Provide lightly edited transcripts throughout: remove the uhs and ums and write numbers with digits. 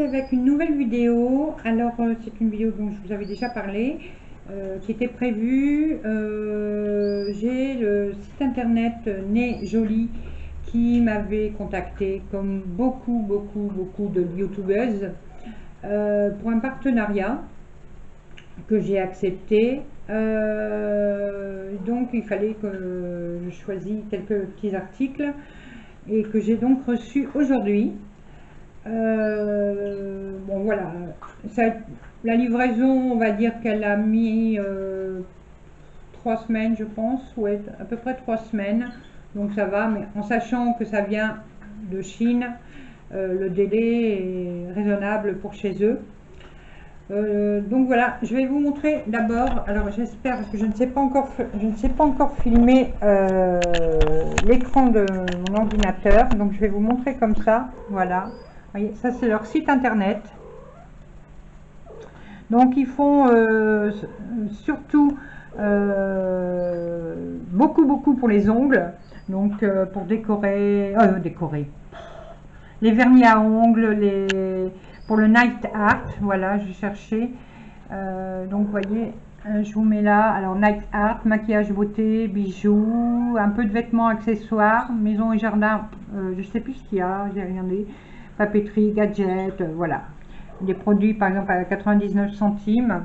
avec une nouvelle vidéo. Alors c'est une vidéo dont je vous avais déjà parlé, qui était prévue. J'ai le site internet Nez Jolie qui m'avait contacté, comme beaucoup de youtubeuses, pour un partenariat que j'ai accepté. Donc il fallait que je choisisse quelques petits articles et que j'ai donc reçu aujourd'hui. Bon voilà, la livraison, on va dire qu'elle a mis 3 semaines, je pense, ouais, à peu près 3 semaines, donc ça va, mais en sachant que ça vient de Chine, le délai est raisonnable pour chez eux. Donc voilà, je vais vous montrer d'abord. Alors j'espère, parce que je ne sais pas encore filmer l'écran de mon ordinateur, donc je vais vous montrer comme ça. Voilà, vous voyez, ça c'est leur site internet. Donc ils font surtout beaucoup pour les ongles, donc pour décorer les vernis à ongles, pour le night art. Voilà, je cherchais. Donc vous voyez, je vous mets là. Alors night art, maquillage, beauté, bijoux, un peu de vêtements, accessoires, maison et jardin. Je sais plus ce qu'il y a, j'ai regardé. Papeterie, gadgets, voilà. Des produits par exemple à 99 centimes.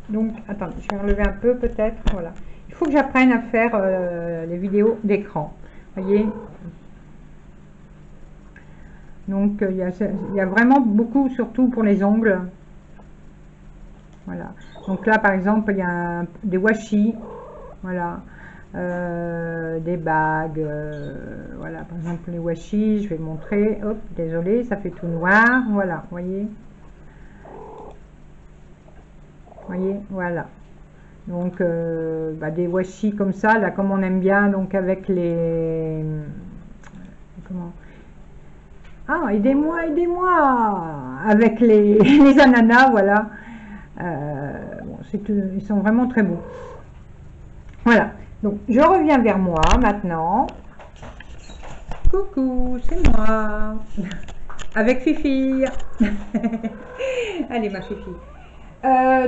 Donc attendez, je vais relever un peu peut-être. Voilà. Il faut que j'apprenne à faire les vidéos d'écran. Vous voyez. Donc il y a vraiment beaucoup, surtout pour les ongles. Voilà. Donc là par exemple il y a des washi. Voilà. Des bagues. Voilà, par exemple les washi, je vais montrer. Hop, désolé, ça fait tout noir. Voilà, voyez. Voyez, voilà. Donc des washi comme ça, là, comme on aime bien, donc avec les... Comment? Ah, aidez-moi avec les ananas, voilà. Bon, ils sont vraiment très beaux. Voilà, donc je reviens vers moi maintenant. Coucou, c'est moi. Avec Fifi. Allez, ma Fifi.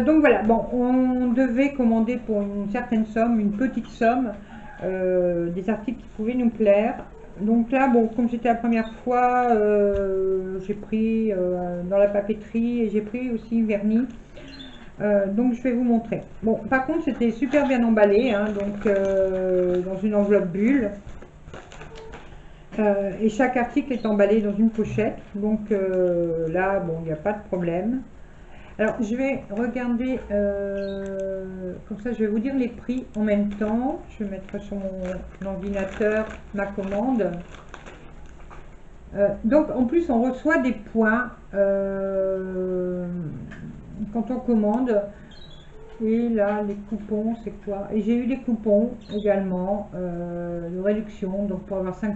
Donc voilà, bon, on devait commander pour une certaine somme, une petite somme, des articles qui pouvaient nous plaire. Donc là, bon, comme c'était la première fois, j'ai pris dans la papeterie et j'ai pris aussi vernis. Donc je vais vous montrer. Bon, par contre c'était super bien emballé, hein, donc dans une enveloppe bulle. Et chaque article est emballé dans une pochette. Donc là, bon, il n'y a pas de problème. Alors je vais regarder, comme ça je vais vous dire les prix en même temps. Je vais mettre sur mon ordinateur ma commande. Donc en plus on reçoit des points quand on commande. Et là les coupons, c'est quoi? Et j'ai eu des coupons également de réduction, donc pour avoir 5%,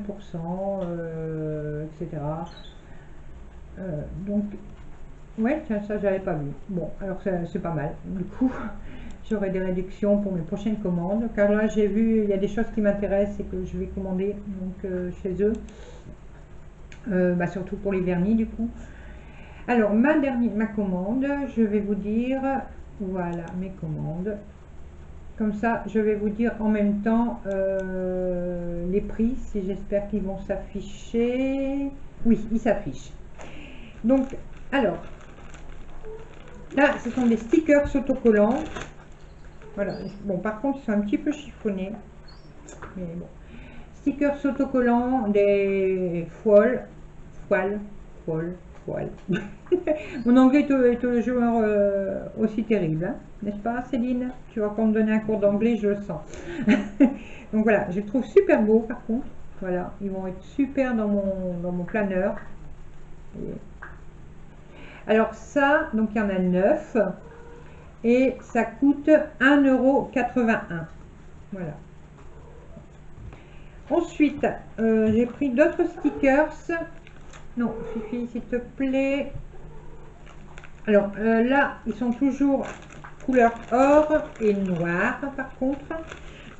etc. Donc ouais, tiens, ça j'avais pas vu. Bon, alors c'est pas mal. Du coup j'aurai des réductions pour mes prochaines commandes, car là j'ai vu il y a des choses qui m'intéressent et que je vais commander donc chez eux, surtout pour les vernis du coup. Alors ma commande, je vais vous dire, voilà mes commandes. Comme ça je vais vous dire en même temps les prix, si j'espère qu'ils vont s'afficher. Oui, ils s'affichent. Donc alors là ce sont des stickers autocollants. Voilà, bon par contre ils sont un petit peu chiffonnés, mais bon. Stickers autocollants, des foiles. Mon anglais est toujours aussi terrible, hein, n'est-ce pas Céline? Tu vas encore me donner un cours d'anglais, je le sens. Donc voilà, je les trouve super beaux par contre. Voilà, ils vont être super dans mon planeur. Alors ça, donc il y en a 9 et ça coûte 1,81 €. Voilà. Ensuite, j'ai pris d'autres stickers. Non, Fifi, s'il te plaît. Alors là, ils sont toujours couleur or et noir par contre.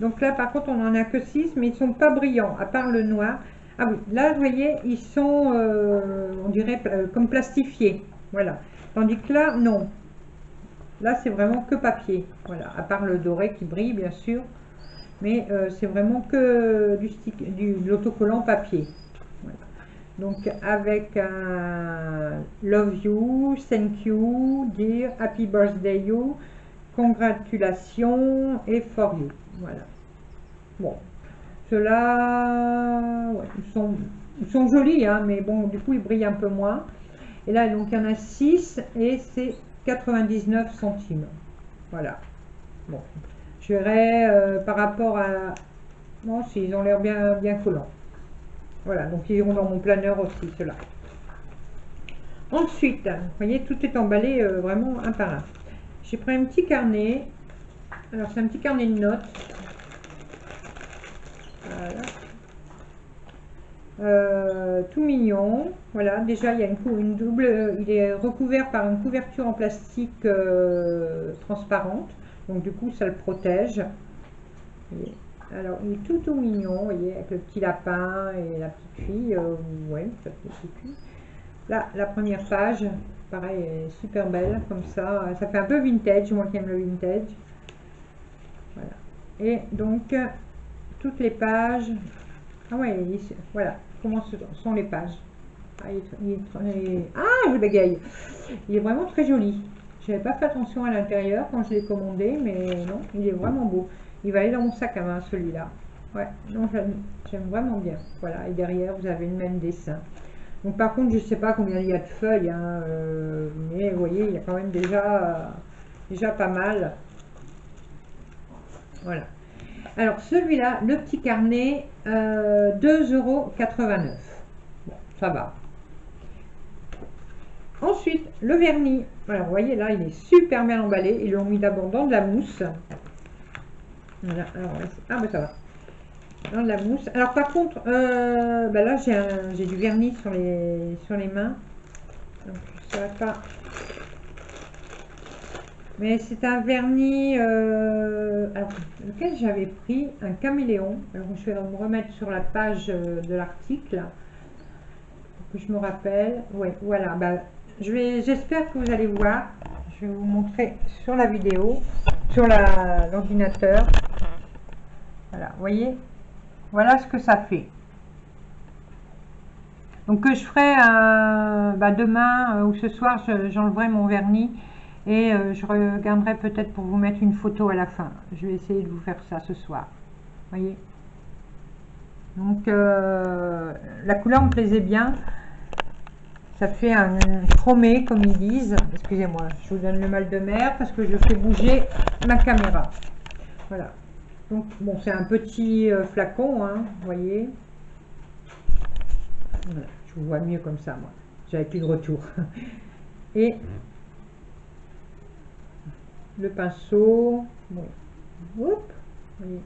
Donc là, par contre, on n'en a que 6, mais ils ne sont pas brillants, à part le noir. Ah oui, là, vous voyez, ils sont, on dirait, comme plastifiés. Voilà. Tandis que là, non. Là, c'est vraiment que papier. Voilà. À part le doré qui brille, bien sûr. Mais c'est vraiment que de l'autocollant papier. Voilà. Donc, avec un Love You, Thank You, Dear, Happy Birthday You, Congratulations et For You. Voilà. Bon. Ceux-là, ouais, ils sont jolis, hein, mais bon, du coup, ils brillent un peu moins. Et là, donc, il y en a 6 et c'est 99 centimes. Voilà. Bon, je verrai par rapport à... Non, si, ils ont l'air bien, bien collants. Voilà, donc ils iront dans mon planeur aussi, ceux-là. Ensuite, vous voyez, tout est emballé vraiment un par un. J'ai pris un petit carnet. Alors, c'est un petit carnet de notes. Voilà. Tout mignon. Voilà, déjà il y a une double, il est recouvert par une couverture en plastique transparente, donc du coup ça le protège. Et alors il est tout mignon, vous voyez, avec le petit lapin et la petite fille. Ouais, ça fait là la première page, pareil, est super belle comme ça. Ça fait un peu vintage, moi qui aime le vintage. Voilà. Et donc toutes les pages. Ah ouais, voilà comment sont les pages. Ah, je bégaye. Il est vraiment très joli. Je n'avais pas fait attention à l'intérieur quand je l'ai commandé, mais non, il est vraiment beau. Il va aller dans mon sac à main, celui-là. Ouais, non, j'aime vraiment bien. Voilà, et derrière, vous avez le même dessin. Donc par contre, je ne sais pas combien il y a de feuilles, hein, mais vous voyez, il y a quand même déjà pas mal. Voilà. Alors celui-là, le petit carnet, 2,89 €. Bon, ça va. Ensuite, le vernis. Alors vous voyez là, il est super bien emballé. Ils l'ont mis d'abord dans de la mousse. Voilà. Alors, ah ben ça va. Dans de la mousse. Alors par contre, ben là j'ai du vernis sur les mains. Donc ça va pas. Mais c'est un vernis, alors, lequel j'avais pris, un caméléon. Alors je vais me remettre sur la page de l'article, pour que je me rappelle. Oui, voilà. Bah, j'espère que vous allez voir. Je vais vous montrer sur la vidéo, sur l'ordinateur. Voilà, vous voyez. Voilà ce que ça fait. Donc je ferai bah, demain ou ce soir, j'enlèverai mon vernis. Et je regarderai peut-être pour vous mettre une photo à la fin. Je vais essayer de vous faire ça ce soir. Voyez. Donc la couleur me plaisait bien. Ça fait un chromé comme ils disent. Excusez-moi, je vous donne le mal de mer parce que je fais bouger ma caméra. Voilà. Donc bon, c'est un petit flacon, hein, vous voyez. Voilà, je vous vois mieux comme ça, moi. J'avais plus de retour. Et le pinceau, bon, hop, voyez.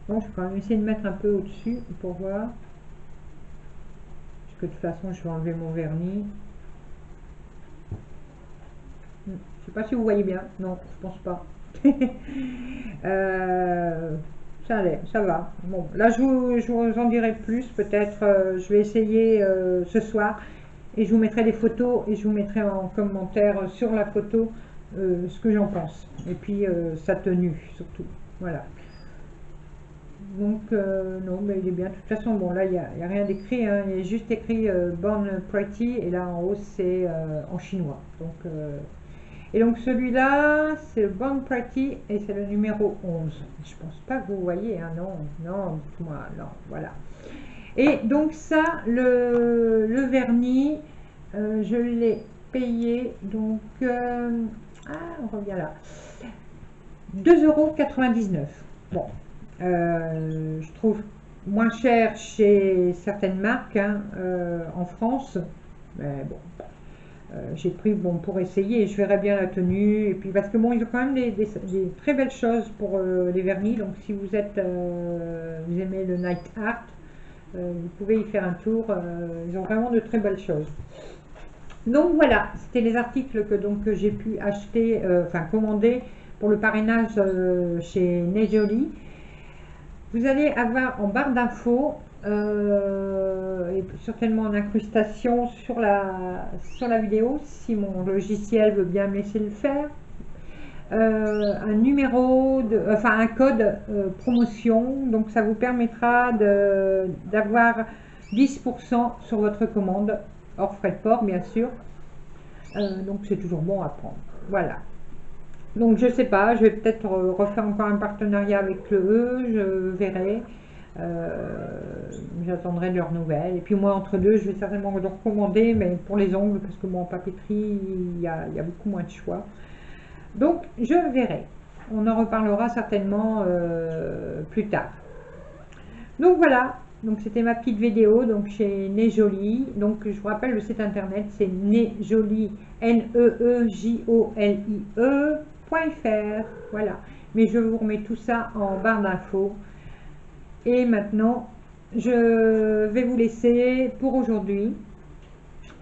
Bon, je vais quand même essayer de mettre un peu au-dessus pour voir, parce que de toute façon je vais enlever mon vernis. Je sais pas si vous voyez bien, non, je pense pas. Ça allait, ça va. Bon, là je vous en dirai plus, peut-être je vais essayer ce soir, et je vous mettrai des photos, et je vous mettrai en commentaire sur la photo ce que j'en pense, et puis sa tenue surtout. Voilà. Donc non, mais il est bien. De toute façon, bon là il n'y a rien d'écrit, hein, il est juste écrit Born Pretty, et là en haut c'est en chinois. Donc et donc celui-là c'est le Born Pretty et c'est le numéro 11. Je pense pas que vous voyez, hein, non, non, dites-moi, non, voilà. Et donc ça, le vernis, je l'ai payé, donc on revient là, 2,99 €. Bon, je trouve moins cher chez certaines marques, hein, en France, mais bon, j'ai pris bon pour essayer. Je verrai bien la tenue, et puis parce que bon, ils ont quand même des très belles choses pour les vernis. Donc si vous êtes vous aimez le night art, vous pouvez y faire un tour. Ils ont vraiment de très belles choses. Donc voilà, c'était les articles que j'ai pu acheter, enfin commander pour le parrainage chez Nejoli. Vous allez avoir en barre d'infos et certainement en incrustation sur la vidéo, si mon logiciel veut bien me laisser le faire. Un numéro, enfin un code promotion, donc ça vous permettra d'avoir 10% sur votre commande, hors frais de port bien sûr. Donc c'est toujours bon à prendre. Voilà. Donc je sais pas, je vais peut-être refaire encore un partenariat avec le E, je verrai. J'attendrai de leurs nouvelles. Et puis moi entre deux, je vais certainement leur recommander, mais pour les ongles, parce que moi en papeterie, il y a beaucoup moins de choix. Donc je verrai. On en reparlera certainement plus tard. Donc voilà, donc c'était ma petite vidéo donc chez Nejoli. Donc je vous rappelle le site internet, c'est Nejoli, Neejolie.fr. Voilà, mais je vous remets tout ça en barre d'infos. Et maintenant je vais vous laisser pour aujourd'hui.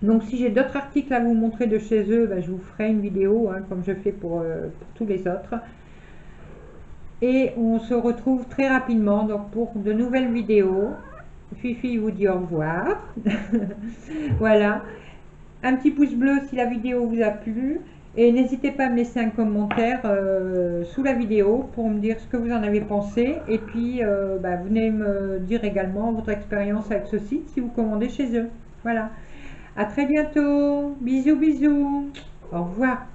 Donc si j'ai d'autres articles à vous montrer de chez eux, ben, je vous ferai une vidéo hein, comme je fais pour tous les autres. Et on se retrouve très rapidement donc, pour de nouvelles vidéos. Fifi vous dit au revoir. Voilà. Un petit pouce bleu si la vidéo vous a plu. Et n'hésitez pas à me laisser un commentaire sous la vidéo pour me dire ce que vous en avez pensé. Et puis, bah, venez me dire également votre expérience avec ce site si vous commandez chez eux. Voilà. À très bientôt. Bisous, bisous. Au revoir.